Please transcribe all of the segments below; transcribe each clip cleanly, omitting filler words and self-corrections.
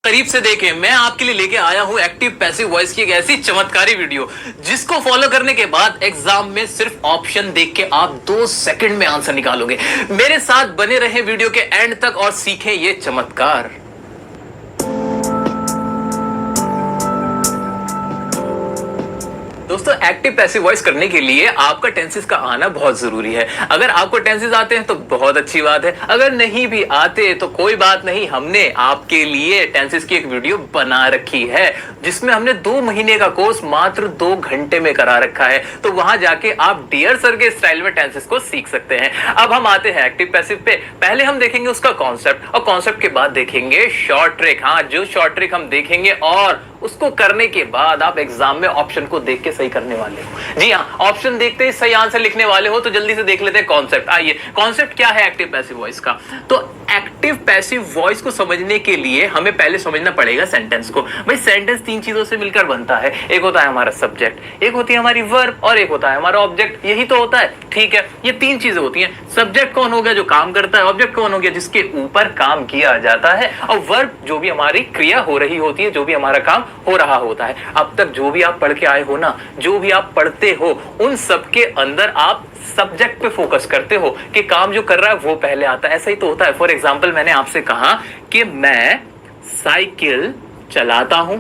करीब से देखें, मैं आपके लिए लेके आया हूं एक्टिव पैसिव वॉइस की एक ऐसी चमत्कारी वीडियो जिसको फॉलो करने के बाद एग्जाम में सिर्फ ऑप्शन देख के आप 2 सेकंड में आंसर निकालोगे। मेरे साथ बने रहे वीडियो के एंड तक और सीखें ये चमत्कार। दोस्तों, एक्टिव पैसिव वॉइस करने के लिए आपका टेंसेस का आना बहुत जरूरी है। अगर आपको टेंसेस आते हैं तो बहुत अच्छी बात है, अगर नहीं भी आते तो कोई बात नहीं, हमने आपके लिए टेंसेस की एक वीडियो बना रखी है जिसमें हमने 2 महीने का कोर्स मात्र 2 घंटे में करा रखा है। तो वहां जाके आप डियर सर के स्टाइल में टेंसेस को सीख सकते हैं। अब हम आते हैं एक्टिव पैसिव पे। पहले हम देखेंगे उसका कॉन्सेप्ट और कॉन्सेप्ट के बाद देखेंगे शॉर्ट ट्रिक। हाँ, जो शॉर्ट ट्रिक हम देखेंगे और उसको करने के बाद आप एग्जाम में ऑप्शन को देख के सही करने वाले हो। जी हाँ, ऑप्शन देखते ही सही आंसर लिखने वाले हो। तो जल्दी से देख लेते हैं कॉन्सेप्ट। आइए, कॉन्सेप्ट क्या है एक्टिव पैसिव वॉइस का। तो एक्टिव पैसिव वॉइस को समझने के लिए हमें पहले समझना पड़ेगा सेंटेंस को। भाई, सेंटेंस 3 चीजों से मिलकर बनता है। एक होता है हमारा सब्जेक्ट, एक होती है हमारी वर्ब और एक होता है हमारा ऑब्जेक्ट। यही तो होता है, ठीक है। ये 3 चीजें होती हैं। सब्जेक्ट कौन हो गया, जो काम करता है। ऑब्जेक्ट कौन हो गया, जिसके ऊपर काम किया जाता है। और वर्ब, जो भी हमारी क्रिया हो रही होती है, जो भी हमारा काम हो रहा होता है। अब तक जो भी आप पढ़ के आए हो ना, जो भी आप पढ़ते हो, उन सब के अंदर आप सब्जेक्ट पे फोकस करते हो कि काम जो कर रहा है वो पहले आता है। ऐसा ही तो होता है। फॉर एग्जाम्पल, मैंने आपसे कहा कि मैं साइकिल चलाता हूं।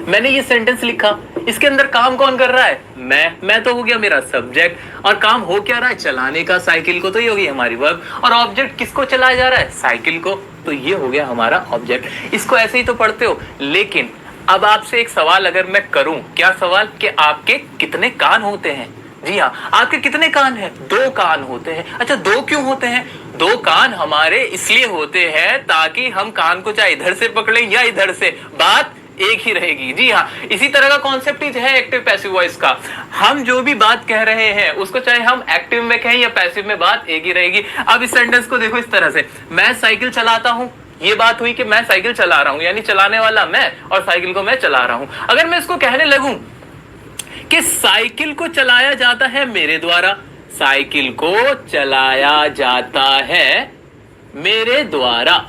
मैंने ये सेंटेंस लिखा, इसके अंदर काम कौन कर रहा है, मैं तो हो गया मेरा सब्जेक्ट। और काम हो क्या रहा है, चलाने का साइकिल को, तो ये हो गई हमारी वर्ब। और ऑब्जेक्ट किसको चलाया जा रहा है, साइकिल को, तो ये हो गया हमारा ऑब्जेक्ट। इसको ऐसे ही तो पढ़ते हो। लेकिन अब आपसे एक सवाल अगर मैं करूं, क्या सवाल, कि आपके कितने कान होते हैं। जी हाँ, आपके कितने कान हैं, 2 कान होते हैं। अच्छा, 2 क्यों होते हैं। 2 कान हमारे इसलिए होते हैं ताकि हम कान को चाहे इधर से पकड़ें या इधर से, बात एक ही रहेगी। जी हाँ, इसी तरह का कॉन्सेप्ट ही है एक्टिव पैसिव वॉइस का। हम जो भी बात कह रहे हैं उसको चाहे हम एक्टिव में कहें या पैसिव में, बात एक ही रहेगी। अब इस सेंटेंस को देखो इस तरह से, मैं साइकिल चलाता हूं। ये बात हुई कि मैं साइकिल चला रहा हूं, यानी चलाने वाला मैं और साइकिल को मैं चला रहा हूं। अगर मैं इसको कहने लगूं कि साइकिल को चलाया जाता है मेरे द्वारा, साइकिल को चलाया जाता है मेरे द्वारा।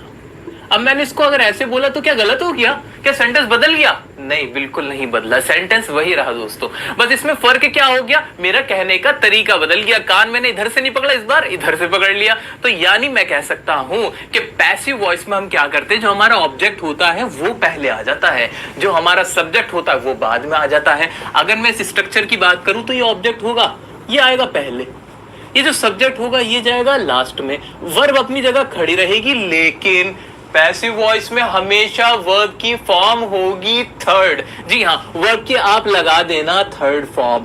अब मैंने इसको अगर ऐसे बोला तो क्या गलत हो गया, क्या सेंटेंस बदल गया। नहीं, बिल्कुल नहीं बदला, सेंटेंस वही रहा दोस्तों। बस इसमें फर्क क्या हो गया, मेरा कहने का तरीका बदल गया। कान मैंने इधर से नहीं पकड़ा, इस बार इधर से पकड़ लिया। तो यानी मैं कह सकता हूं कि पैसिव वॉइस में हम क्या करते हैं, जो हमारा ऑब्जेक्ट होता है वो पहले आ जाता है, जो हमारा सब्जेक्ट होता है वो बाद में आ जाता है। अगर मैं इस स्ट्रक्चर की बात करूं तो ये ऑब्जेक्ट होगा, ये आएगा पहले, ये जो सब्जेक्ट होगा ये जाएगा लास्ट में, वर्ब अपनी जगह खड़ी रहेगी। लेकिन पैसिव वॉइस में हमेशा वर्ब की फॉर्म होगी थर्ड। जी हाँ, वर्ब की आप लगा देना थर्ड फॉर्म।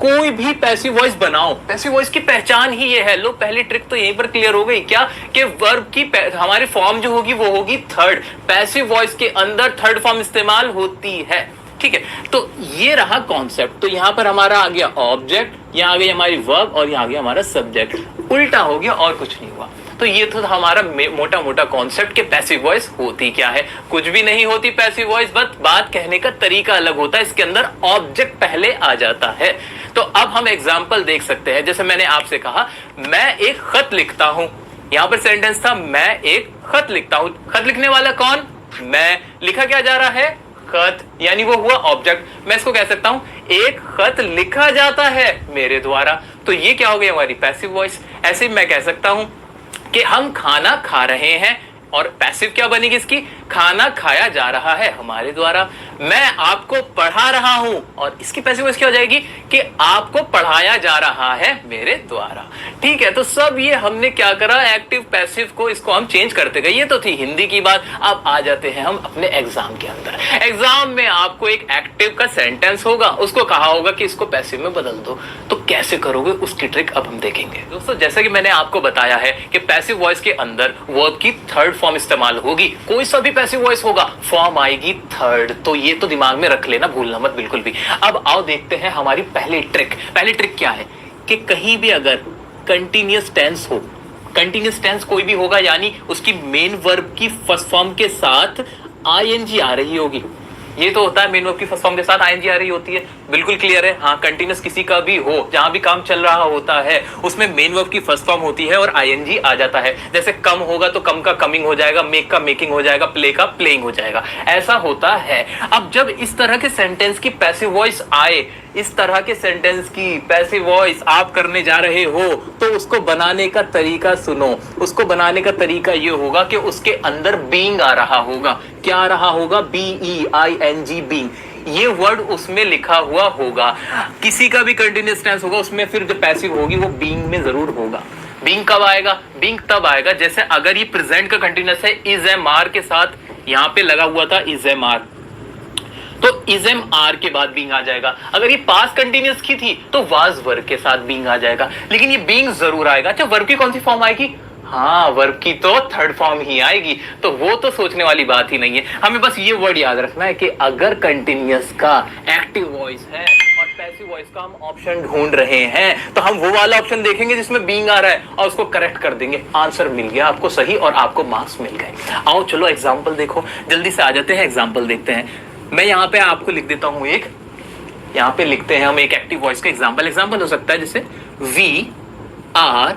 कोई भी पैसिव वॉइस बनाओ, पैसिव वॉइस की पहचान ही ये है। लो, पहली ट्रिक तो यहीं पर क्लियर हो गई क्या, कि वर्ब की हमारी फॉर्म जो होगी वो होगी थर्ड। पैसिव वॉइस के अंदर थर्ड फॉर्म इस्तेमाल होती है, ठीक है। तो ये रहा कॉन्सेप्ट। तो यहां पर हमारा आ गया ऑब्जेक्ट, यहां आ गई हमारी वर्ब और यहां आ गया हमारा सब्जेक्ट। उल्टा हो गया और कुछ नहीं हुआ। तो ये तो हमारा मोटा मोटा कॉन्सेप्ट के पैसिव वॉइस होती क्या है। कुछ भी नहीं होती पैसिव वॉइस, बस बात कहने का तरीका अलग होता है। इसके अंदर ऑब्जेक्ट पहले आ जाता है। तो अब हम एग्जाम्पल देख सकते हैं। जैसे मैंने आपसे कहा, मैं एक खत लिखता हूं। यहां पर सेंटेंस था, मैं एक खत लिखता हूं। खत लिखने वाला कौन, मैं। लिखा क्या जा रहा है, खत, यानी वो हुआ ऑब्जेक्ट। मैं इसको कह सकता हूं, एक खत लिखा जाता है मेरे द्वारा। तो ये क्या हो गई हमारी पैसिव वॉइस। ऐसे मैं कह सकता हूं कि हम खाना खा रहे हैं, और पैसिव क्या बनेगी इसकी, खाना खाया जा रहा है हमारे द्वारा। मैं आपको पढ़ा रहा हूं, और इसकी पैसिव वॉइस क्या हो जाएगी, कि आपको पढ़ाया जा रहा है मेरे द्वारा। ठीक है, तो सब ये हमने क्या करा, एक्टिव पैसिव को इसको हम चेंज करते गए। ये तो थी हिंदी की बात। अब आ जाते हैं हम अपने एग्जाम के अंदर। एग्जाम में आपको एक एक्टिव का सेंटेंस होगा, उसको कहा होगा कि इसको पैसिव में बदल दो। तो कैसे करोगे उसकी ट्रिक अब हम देखेंगे। दोस्तों, जैसा कि मैंने आपको बताया है कि पैसिव वॉइस के अंदर वर्ब की थर्ड फॉर्म इस्तेमाल होगी। कोई सा भी पैसिव वॉइस होगा, फॉर्म आएगी थर्ड। तो ये तो दिमाग में रख लेना, भूलना मत बिल्कुल भी। अब आओ देखते हैं हमारी पहली ट्रिक। पहली ट्रिक क्या है, कि कहीं भी अगर कंटिन्यूअस टेंस हो, कंटिन्यूअस टेंस कोई भी होगा, यानी उसकी मेन वर्ब की फर्स्ट फॉर्म के साथ आईएनजी आ रही होगी, ये तो होता है मेन वर्ब की फर्स्ट फॉर्म के साथ आईएनजी आ रही होती है, बिल्कुल क्लियर है। हाँ, कंटिन्यूस किसी का भी हो, जहां भी काम चल रहा होता है उसमें मेन वर्ब की फर्स्ट फॉर्म होती है और आईएनजी आ जाता है। जैसे कम होगा तो कम का कमिंग हो जाएगा, मेक का मेकिंग हो जाएगा, प्ले का प्लेइंग हो जाएगा, ऐसा होता है। अब जब इस तरह के सेंटेंस की पैसिव वॉइस आए, इस तरह के सेंटेंस की पैसिव वॉइस आप करने जा रहे हो, तो उसको बनाने का तरीका सुनो। उसको बनाने का तरीका ये होगा कि उसके अंदर बीइंग आ रहा होगा। क्या आ रहा होगा? BEING, being. ये वर्ड उसमें लिखा हुआ होगा। किसी का भी कंटिन्यूअस टेंस होगा उसमें फिर जो पैसिव होगी वो बीइंग में जरूर होगा। बीइंग कब आएगा? बीइंग तब आएगा जैसे अगर ये प्रेजेंट का कंटिन्यूअस है, इज एम आर के साथ यहां पे लगा हुआ था इज एम आर, तो इज एम आर के बाद बीइंग आ जाएगा। अगर ये पास्ट कंटिन्यूअस की थी तो वाज वर्ब के साथ बीइंग आ जाएगा, लेकिन ये बीइंग जरूर आएगा। अच्छा, वर्ब की कौन सी फॉर्म आएगी? हाँ, वर्ब की तो थर्ड फॉर्म ही आएगी, तो वो तो सोचने वाली बात ही नहीं है। हमें बस ये वर्ड याद रखना है कि अगर कंटिन्यूअस का एक्टिव वॉइस है और पैसिव वॉइस का हम ऑप्शन ढूंढ रहे हैं, तो हम वो वाला ऑप्शन देखेंगे जिसमें बीइंग आ रहा है और उसको करेक्ट कर देंगे। आंसर मिल गया आपको सही और आपको मार्क्स मिल गए। आओ चलो एग्जाम्पल देखो, जल्दी से आ जाते हैं, एग्जाम्पल देखते हैं। मैं यहाँ पे आपको लिख देता हूं एक, यहाँ पे लिखते हैं हम एक एक्टिव वॉइस का एग्जाम्पल। एग्जाम्पल हो सकता है जैसे वी आर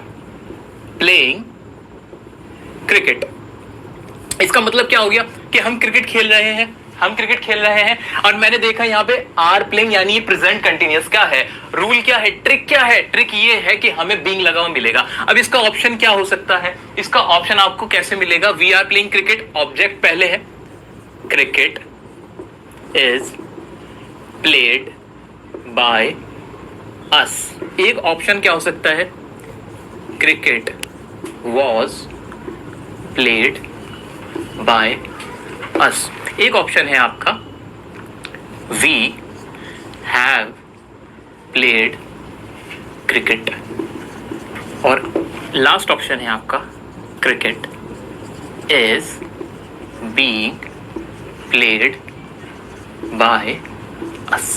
प्लेइंग क्रिकेट। इसका मतलब क्या हो गया कि हम क्रिकेट खेल रहे हैं, हम क्रिकेट खेल रहे हैं। और मैंने देखा यहाँ पे आर प्लेइंग यानी ये प्रेजेंट कंटिन्यूअस का है। रूल क्या है? ट्रिक क्या है? ट्रिक ये है कि हमें बीइंग लगा हुआ मिलेगा। अब इसका ऑप्शन क्या हो सकता है? इसका ऑप्शन आपको कैसे मिलेगा? We are playing cricket, object पहले है, cricket is played by us। एक ऑप्शन क्या हो सकता है? Cricket was played by us। एक ऑप्शन है आपका we have played cricket। और लास्ट ऑप्शन है आपका cricket is being played by us.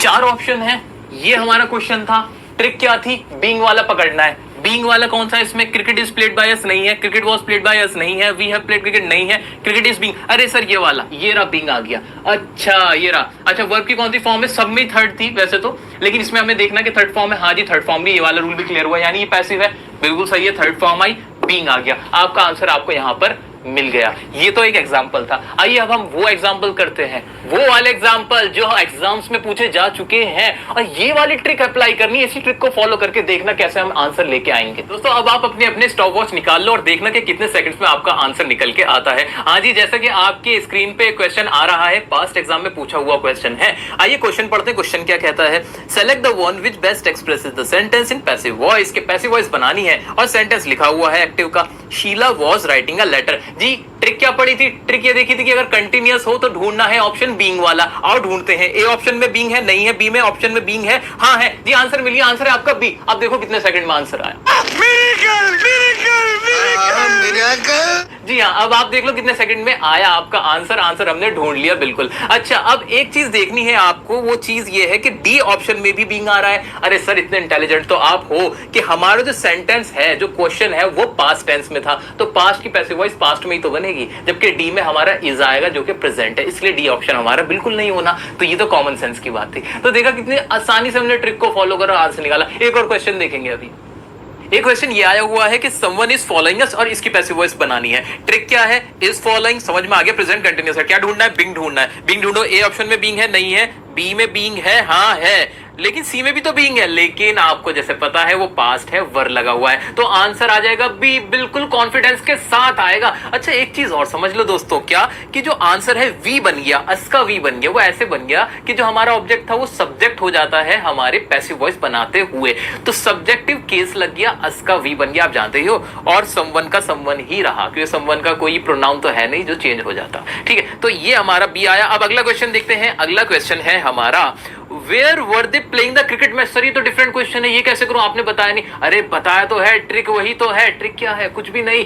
चार ऑप्शन है, ये हमारा क्वेश्चन था। ट्रिक क्या थी? बीइंग वाला पकड़ना है। बीइंग वाला कौन सा है इसमें? Cricket is played by us नहीं है, cricket was played by us नहीं है, वी हैव प्लेड क्रिकेट नहीं है, क्रिकेट इज बीइंग। अरे सर ये वाला, ये रहा बीइंग आ गया। अच्छा ये रहा। अच्छा, वर्ब की कौन सी फॉर्म है? सब में थर्ड थी वैसे तो, लेकिन इसमें हमें देखना कि थर्ड फॉर्म है। हाँ जी थर्ड फॉर्म भी, ये वाला रूल भी क्लियर हुआ, यानी ये पैसिव है, बिल्कुल सही है। थर्ड फॉर्म आई, बीइंग आ गया। आपका आंसर आपको यहां पर मिल गया। ये तो एक एग्जाम्पल था। आइए अब हम वो एग्जाम्पल करते हैं, वो वाले एग्जाम्पल जो एग्जाम्स में पूछे जा चुके हैं, और ये वाली ट्रिक अप्लाई करनी है। इसी ट्रिक को फॉलो करके देखना कैसे हम आंसर लेके आएंगे। दोस्तों अब आप अपने अपने स्टॉप वॉच निकाल लो और देखना कि कितने सेकंड्स में आपका आंसर निकल के आता है। हाँ जी, जैसा कि आपके स्क्रीन पे क्वेश्चन आ रहा है, पास्ट एग्जाम में पूछा हुआ क्वेश्चन है। आइए क्वेश्चन पढ़ते हैं। क्वेश्चन क्या कहता है? Select the one which best expresses the sentence in passive voice. के पैसिव वॉइस बनानी है और सेंटेंस लिखा हुआ है एक्टिव का। Sheela was writing a letter. जी ट्रिक क्या पड़ी थी? ट्रिक ये देखी थी कि अगर कंटिन्यूअस हो तो ढूंढना है ऑप्शन बीइंग वाला। और ढूंढते हैं, ए ऑप्शन में बीइंग है नहीं है, बी में ऑप्शन में बीइंग है हाँ है। जी आंसर मिल गया, आंसर है आपका बी। अब देखो कितने सेकंड में आंसर आया। जी हाँ, अब आप देख लो कितने सेकंड में आया आपका आंसर। आंसर हमने ढूंढ लिया बिल्कुल। अच्छा, अब एक चीज देखनी है आपको, वो चीज ये है कि डी ऑप्शन में भी बीइंग आ रहा है। अरे सर इतने इंटेलिजेंट तो आप हो कि हमारा जो सेंटेंस है, जो क्वेश्चन है, वो पास्ट टेंस में था, तो पास्ट की पैसिव वॉइस पास्ट में ही तो बनेगी, जबकि डी में हमारा इज आएगा जो कि प्रेजेंट है, इसलिए डी ऑप्शन हमारा बिल्कुल नहीं होना। तो ये तो कॉमन सेंस की बात थी। तो देखा कितनी आसानी से हमने ट्रिक को फॉलो करा, आंसर निकाला। एक और क्वेश्चन देखेंगे अभी। एक क्वेश्चन ये आया हुआ है कि समवन इज फॉलोइंग अस और इसकी पैसिव वॉइस बनानी है। ट्रिक क्या है? इज फॉलोइंग समझ में आ गया, प्रेजेंट कंटिन्यूअस है। क्या ढूंढना है? बीइंग ढूंढना है। बीइंग ढूंढो। ए ऑप्शन में बीइंग है नहीं है, बी में बीइंग है हाँ है, लेकिन सी में भी तो बीइंग है, लेकिन आपको जैसे पता है वो पास्ट है, वर लगा हुआ है, तो आंसर आ जाएगा बी, बिल्कुल कॉन्फिडेंस के साथ आएगा। अच्छा एक चीज और समझ लो दोस्तों, क्या कि जो आंसर है वी बन गया, अस का वी बन गया, वो ऐसे बन गया कि जो हमारा ऑब्जेक्ट था वो सब्जेक्ट हो जाता है हमारे पैसिव वॉइस बनाते हुए, तो सब्जेक्टिव केस लग गया, अस का वी बन गया, आप जानते ही हो, और समवन का समवन ही रहा, क्योंकि समवन का कोई प्रोनाउन तो है नहीं जो चेंज हो जाता। ठीक है, तो ये हमारा बी आया। अब अगला क्वेश्चन देखते हैं। अगला क्वेश्चन है हमारा where were they playing the cricket match. Sir ये तो डिफरेंट क्वेश्चन है, ये कैसे करूं? आपने बताया नहीं। अरे बताया तो है, ट्रिक वही तो है। ट्रिक क्या है? कुछ भी नहीं।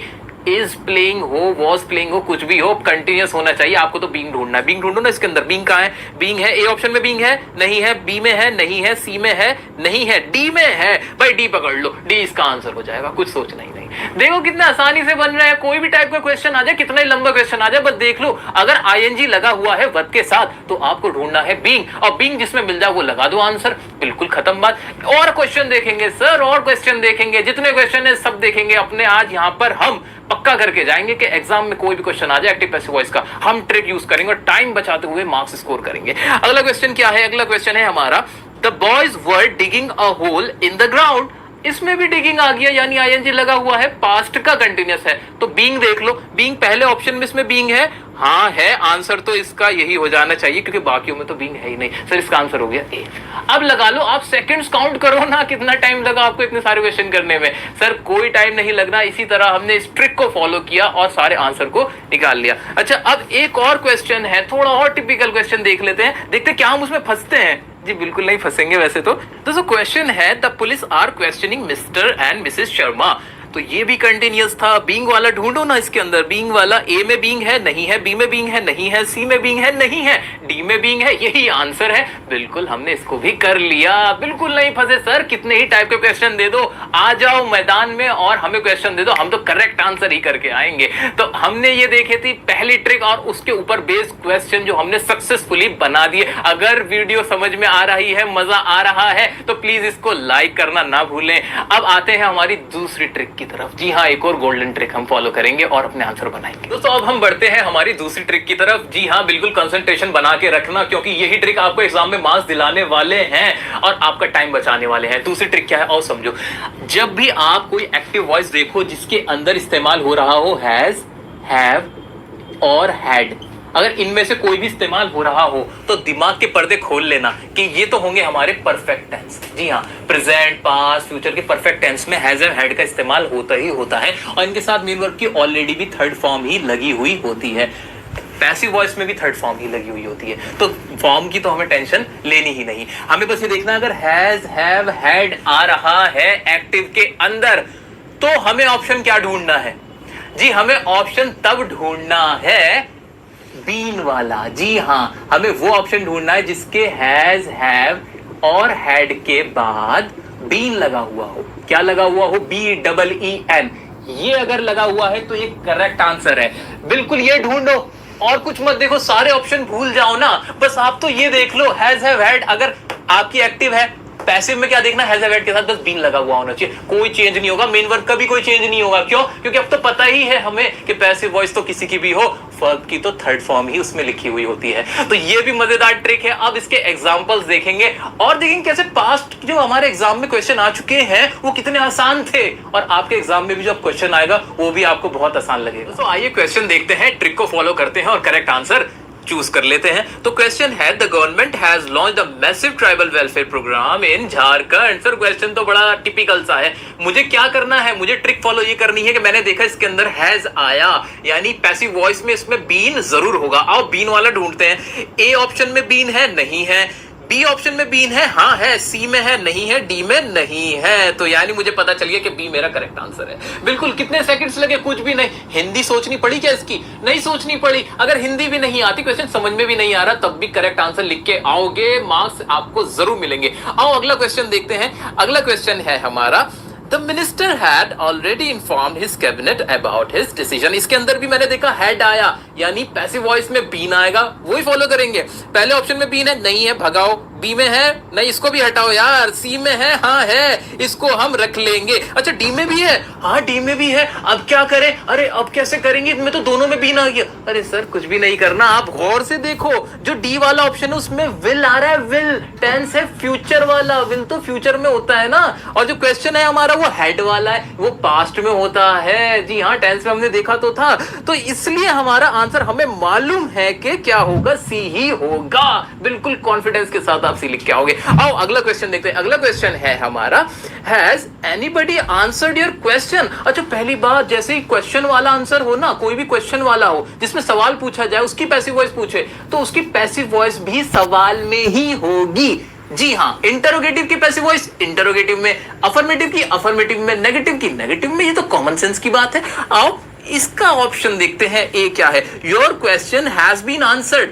इज प्लेइंग हो, वॉज प्लेइंग हो, कुछ भी हो, कंटिन्यूअस होना चाहिए। आपको तो बीइंग ढूंढना है। बीइंग ढूंढो ना, इसके अंदर बीइंग कहां है? बीइंग है, ए ऑप्शन में बीइंग है नहीं है, बी में है नहीं है, सी में है नहीं है, डी में है। भाई डी पकड़ लो, डी इसका आंसर हो जाएगा, कुछ सोचना ही नहीं। देखो कितना आसानी से बन रहा है, कोई भी टाइप का क्वेश्चन आ जाए, कितना ही लंबा क्वेश्चन आ जाए, बस देख लो अगर आईएनजी लगा हुआ है वर्ब के साथ तो आपको ढूंढना है बीइंग, और बीइंग जिसमें मिल जाए वो लगा दो आंसर, बिल्कुल खत्म बात। और क्वेश्चन देखेंगे सर, और क्वेश्चन देखेंगे, जितने क्वेश्चन है सब देखेंगे अपने। आज यहाँ पर हम पक्का करके जाएंगे कि एग्जाम में कोई भी क्वेश्चन आ जाए एक्टिव पैसिव वॉइस का, हम ट्रिक यूज करेंगे और टाइम बचाते हुए मार्क्स स्कोर करेंगे। अगला क्वेश्चन क्या है? अगला क्वेश्चन है हमारा the boys were digging a hole in the ground. इसमें भी डिगिंग आ गया, यानी आईएनजी लगा हुआ है, पास्ट का कंटिन्यूअस है, तो बीइंग देख लो, बीइंग पहले ऑप्शन में इसमें बीइंग है, हाँ है, आंसर तो इसका यही हो जाना चाहिए क्योंकि बाकियों में तो बीइंग है ही नहीं। सर इसका आंसर हो गया ए। अब लगा लो, आप सेकंड्स काउंट करो ना, कितना टाइम लगा आपको इतने सारे क्वेश्चन करने में। सर कोई टाइम नहीं लगना, इसी तरह हमने इस ट्रिक को फॉलो किया और सारे आंसर को निकाल लिया। अच्छा, अब एक और क्वेश्चन है, थोड़ा और टिपिकल क्वेश्चन देख लेते हैं, देखते क्या हम उसमें फंसते हैं। जी बिल्कुल नहीं फंसेंगे वैसे तो। दोस्तों क्वेश्चन है the police are questioning Mr and Mrs Sharma. तो ये भी कंटिन्यूअस था, बीइंग वाला ढूंढो ना इसके अंदर, बीइंग वाला ए में बीइंग है नहीं है, बी में बीइंग है नहीं है, सी में बीइंग है नहीं है, डी में बीइंग है, यही आंसर है। बिल्कुल हमने इसको भी कर लिया, बिल्कुल नहीं फंसे सर, कितने ही टाइप के क्वेश्चन दे दो, आ जाओ मैदान में और हमें क्वेश्चन दे दो, हम तो करेक्ट आंसर ही करके आएंगे। तो हमने ये देखे थी पहली ट्रिक और उसके ऊपर बेस्ड क्वेश्चन जो हमने सक्सेसफुली बना दिए। अगर वीडियो समझ में आ रही है, मजा आ रहा है तो प्लीज इसको लाइक करना ना भूलें। अब आते हैं हमारी दूसरी ट्रिक की तरफ। जी हाँ, एक और गोल्डन ट्रिक हम फॉलो करेंगे और अपने आंसर बनाएंगे। दोस्तों अब हम बढ़ते हैं हमारी दूसरी ट्रिक की तरफ। जी हाँ, बिल्कुल कंसंट्रेशन बना के रखना क्योंकि यही ट्रिक आपको एग्जाम में मार्क्स दिलाने वाले हैं और आपका टाइम बचाने वाले हैं। दूसरी ट्रिक क्या है और समझो, जब भी आप कोई एक्टिव वॉइस देखो जिसके अंदर इस्तेमाल हो रहा हो हैज, हैव और हैड, अगर इनमें से कोई भी इस्तेमाल हो रहा हो तो दिमाग के पर्दे खोल लेना कि ये तो होंगे हमारे परफेक्ट टेंस। जी हाँ, प्रेजेंट, पास्ट, फ्यूचर के परफेक्ट टेंस में हैज एंड हैड का इस्तेमाल होता ही होता है और इनके साथ मेन वर्ब की ऑलरेडी भी थर्ड फॉर्म ही लगी हुई होती है। पैसिव वॉइस में भी थर्ड फॉर्म ही लगी हुई होती है, तो फॉर्म की तो हमें टेंशन लेनी ही नहीं। हमें बस ये देखना अगर हैज, हैव, हैड आ रहा है एक्टिव के अंदर तो हमें ऑप्शन क्या ढूंढना है? जी हमें ऑप्शन तब ढूंढना है बीन वाला। जी हाँ, हमें वो ऑप्शन ढूंढना है जिसके हैज, हैव और हैड के बाद बीन लगा हुआ हो। क्या लगा हुआ हो? BEEN। ये अगर लगा हुआ है तो ये करेक्ट आंसर है। बिल्कुल ये ढूंढो और कुछ मत देखो, सारे ऑप्शन भूल जाओ ना, बस आप तो ये देख लो हैज, हैव, हैड अगर आपकी एक्टिव है। पैसिव में क्या देखना? हैज, हैव, हैड के साथ बस बीन लगा हुआ होना चाहिए, कोई चेंज नहीं होगा, मेन वर्ब का भी कोई चेंज नहीं होगा। क्यों? क्योंकि अब तो पता ही है हमें कि पैसिव वॉइस तो किसी की भी हो, वर्ब की तो थर्ड फॉर्म ही उसमें लिखी हुई होती है। तो ये भी मजेदार ट्रिक है। अब इसके एग्जांपल्स देखेंगे और देखेंगे कैसे पास्ट जो हमारे एग्जाम में क्वेश्चन आ चुके हैं वो कितने आसान थे और आपके एग्जाम में भी जो क्वेश्चन आएगा वो भी आपको बहुत आसान लगेगा। तो आइए क्वेश्चन देखते हैं, ट्रिक को फॉलो करते हैं और करेक्ट आंसर चूज कर लेते हैं। तो क्वेश्चन है the government has launched a massive tribal welfare programme in Jharkhand. Sir question तो बड़ा टिपिकल सा है, मुझे क्या करना है? मुझे ट्रिक फॉलो ये करनी है कि मैंने देखा इसके अंदर हैज आया, यानी पैसिव वॉइस में इसमें बीन जरूर होगा। आओ बीन वाला ढूंढते हैं। ए ऑप्शन में बीन है नहीं है, बी ऑप्शन में बीन है हाँ है, सी में है नहीं है, डी में नहीं है, तो यानी मुझे पता चल गया कि बी मेरा करेक्ट आंसर है। बिल्कुल, कितने सेकंड्स लगे? कुछ भी नहीं। हिंदी सोचनी पड़ी क्या इसकी? नहीं सोचनी पड़ी। अगर हिंदी भी नहीं आती, क्वेश्चन समझ में भी नहीं आ रहा, तब भी करेक्ट आंसर लिख के आओगे, मार्क्स आपको जरूर मिलेंगे। आओ अगला क्वेश्चन देखते हैं। अगला क्वेश्चन है हमारा The minister had already informed his cabinet about his decision। इसके अंदर भी मैंने देखा had आया, यानी पैसिव वॉइस में बीन आएगा, वही फॉलो करेंगे। पहले ऑप्शन में बीन है नहीं है, भगाओ। बी में है नहीं, इसको भी हटाओ यार। सी में है हाँ है, इसको हम रख लेंगे। अच्छा डी में भी है, हाँ डी में भी है, अब क्या करें? अरे अब कैसे करेंगे, इनमें तो दोनों में बीन आ गया। अरे सर कुछ भी नहीं करना, आप गौर से देखो, जो डी वाला ऑप्शन है उसमें विल आ रहा है, विल टेंस है फ्यूचर वाला, विल तो फ्यूचर में होता है ना, और जो क्वेश्चन है हमारा वो हेड वाला है, वो पास्ट में होता है। जी हाँ, टेंस में हमने देखा तो था, तो इसलिए हमारा आंसर हमें मालूम है कि क्या होगा, सी ही होगा। बिल्कुल कॉन्फिडेंस के साथ आप सी लिख के आओगे। आओ अगला क्वेश्चन देखते हैं। अगला क्वेश्चन है हमारा has anybody answered your question. अच्छा पहली बात, जैसे ही क्वेश्चन वाला आंसर हो ना, कोई भी क्वेश्चन वाला हो जिसमें सवाल पूछा जाए, उसकी पैसिव वॉइस पूछे तो उसकी पैसिव वॉइस भी सवाल में ही होगी। जी हाँ, इंटरोगेटिव की पैसिव वॉइस इंटरोगेटिव में, अफर्मेटिव की अफर्मेटिव में, नेगेटिव की नेगेटिव में, ये तो कॉमन सेंस की बात है। आओ इसका ऑप्शन देखते हैं, ए क्या है? Your question has been answered.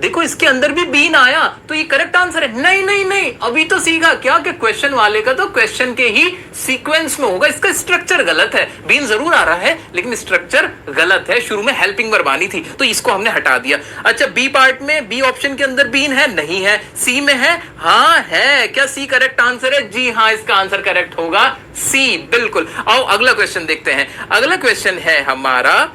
देखो इसके अंदर भी बीन आया तो ये करेक्ट आंसर है। नहीं नहीं नहीं, अभी तो सीखा क्या कि क्वेश्चन वाले का तो क्वेश्चन के ही सीक्वेंस में होगा, इसका स्ट्रक्चर गलत है। बीन जरूर आ रहा है लेकिन स्ट्रक्चर गलत है, शुरू में हेल्पिंग वर्ब आनी थी तो इसको हमने हटा दिया। अच्छा बी पार्ट में, बी ऑप्शन के अंदर बीन है? नहीं है। सी में है? हाँ है। क्या सी करेक्ट आंसर है? जी हाँ, इसका आंसर करेक्ट होगा सी, बिल्कुल। आओ अगला क्वेश्चन देखते हैं। अगला क्वेश्चन है हमारा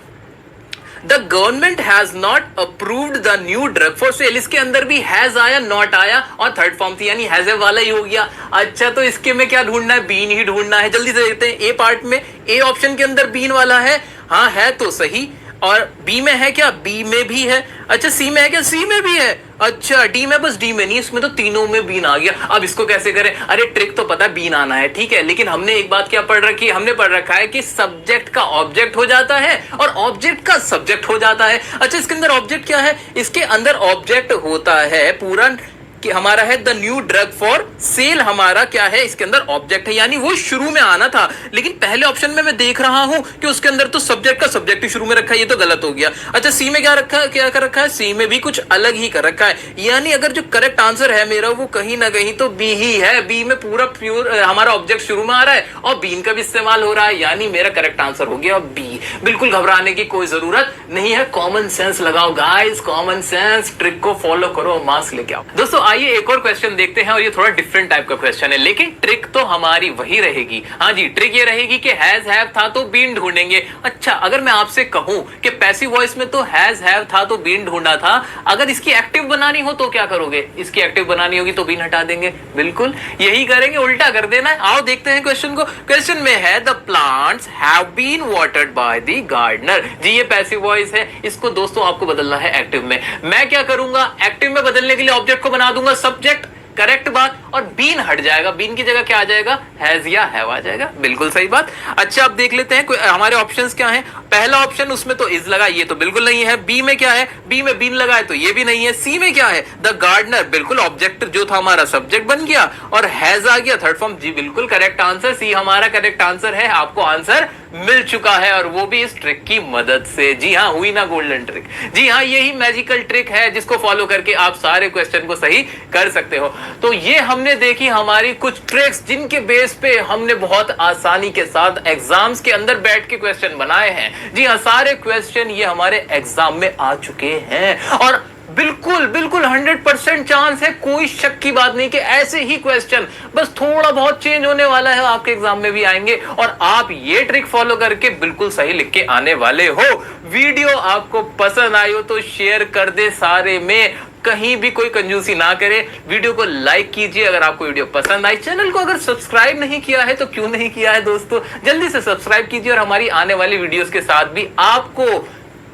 the government has not approved the new drug for sale. इसके अंदर भी हैज आया, नॉट आया और थर्ड फॉर्म थी यानी हैज वाला ही हो गया। अच्छा तो इसके में क्या ढूंढना है? बीन ही ढूंढना है। जल्दी से देखते हैं। ए पार्ट में, ए ऑप्शन के अंदर बीन वाला है? हाँ है तो सही। और बी में है क्या? बी में भी है। अच्छा सी में है क्या? सी में भी है। अच्छा डी में? बस डी में नहीं, इसमें तो तीनों में बीन आ गया। अब इसको कैसे करें? अरे ट्रिक तो पता बीन आना है, ठीक है, लेकिन हमने एक बात क्या पढ़ रखी है? हमने पढ़ रखा है कि सब्जेक्ट का ऑब्जेक्ट हो जाता है और ऑब्जेक्ट का सब्जेक्ट हो जाता है। अच्छा इसके अंदर ऑब्जेक्ट क्या है? इसके अंदर ऑब्जेक्ट होता है पूरा कि हमारा है the new drug for sale, हमारा क्या है? इसके अंदर ऑब्जेक्ट है, यानी वो शुरू में आना था। लेकिन पहले ऑप्शन में मैं देख रहा हूं कि उसके अंदर तो सब्जेक्ट का सब्जेक्ट ही शुरू में रखा है, ये तो गलत हो गया। अच्छा सी में क्या रखा है? क्या कर रखा है? सी में भी कुछ अलग ही कर रखा है, यानी अगर जो करेक्ट आंसर है मेरा वो कहीं ना कहीं तो बी ही है। बी में पूरा प्योर हमारा ऑब्जेक्ट शुरू में आ रहा है और बीन का भी इस्तेमाल हो रहा है, यानी मेरा करेक्ट आंसर हो गया बी। बिल्कुल घबराने की कोई जरूरत नहीं है, कॉमन सेंस लगाओ गाइस, कॉमन सेंस, ट्रिक को फॉलो करो, मार्क्स लेके आओ। दोस्तों आइए एक और क्वेश्चन देखते हैं और ये थोड़ा डिफरेंट टाइप का क्वेश्चन है, लेकिन ट्रिक तो हमारी वही रहेगी। हाँ जी, ट्रिक ये रहेगी कि हैज हैव था तो बीन ढूंढेंगे। अच्छा अगर मैं आपसे कहूं कि पैसिव वॉइस में तो हैज हैव था तो बीन ढूंढा था, अगर इसकी एक्टिव बनानी हो तो क्या करोगे? इसकी एक्टिव बनानी होगी तो बीन हटा देंगे, बिल्कुल यही करेंगे, उल्टा कर देना है। आओ देखते हैं क्वेश्चन को। क्वेश्चन में है the plants have been watered by the gardener. जी ये पैसिव वॉइस है, इसको दोस्तों आपको बदलना है एक्टिव में। मैं क्या करूंगा? एक्टिव में बदलने के लिए ऑब्जेक्ट को बना दूंगा सब्जेक्ट, करेक्ट बात, और बीन हट जाएगा, बीन की जगह क्या आ जाएगा? हैज या हैव आ जाएगा, बिल्कुल सही बात। अच्छा अब देख लेते हैं हमारे ऑप्शंस क्या हैं। पहला ऑप्शन उसमें तो इज लगा, ये तो बिल्कुल नहीं है। बी में क्या है? बी में बीन लगा है तो ये भी नहीं है। सी में क्या है? द गार्डनर, बिल्कुल ऑब्जेक्ट जो था हमारा सब्जेक्ट बन गया और हैज आ गया थर्ड फॉर्म। जी बिल्कुल करेक्ट आंसर, सी हमारा करेक्ट आंसर है। आपको आंसर मिल चुका है और वो भी इस ट्रिक की मदद से। जी हाँ, हुई ना गोल्डन ट्रिक। जी हाँ, यही मैजिकल ट्रिक है जिसको फॉलो करके आप सारे क्वेश्चन को सही कर सकते हो। तो ये हमने देखी हमारी कुछ ट्रिक्स जिनके बेस पे हमने बहुत आसानी के साथ एग्जाम्स के अंदर बैठ के क्वेश्चन बनाए हैं। जी हाँ, सारे क्वेश्चन ये हमारे एग्जाम में आ चुके हैं और बिल्कुल बिल्कुल 100% चांस है, कोई शक की बात नहीं कि ऐसे ही क्वेश्चन बस थोड़ा बहुत चेंज होने वाला है, आपके एग्जाम में भी आएंगे और आप ये ट्रिक फॉलो करके बिल्कुल सही लिख के आने वाले हो। वीडियो आपको पसंद आई हो तो शेयर कर दे सारे में, कहीं भी कोई कंजूसी ना करे। वीडियो को लाइक कीजिए अगर आपको वीडियो पसंद आई। चैनल को अगर सब्सक्राइब नहीं किया है तो क्यों नहीं किया है दोस्तों, जल्दी से सब्सक्राइब कीजिए और हमारी आने वाली वीडियोस के साथ भी आपको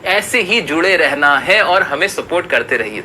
ऐसे ही जुड़े रहना है और हमें सपोर्ट करते रहिए।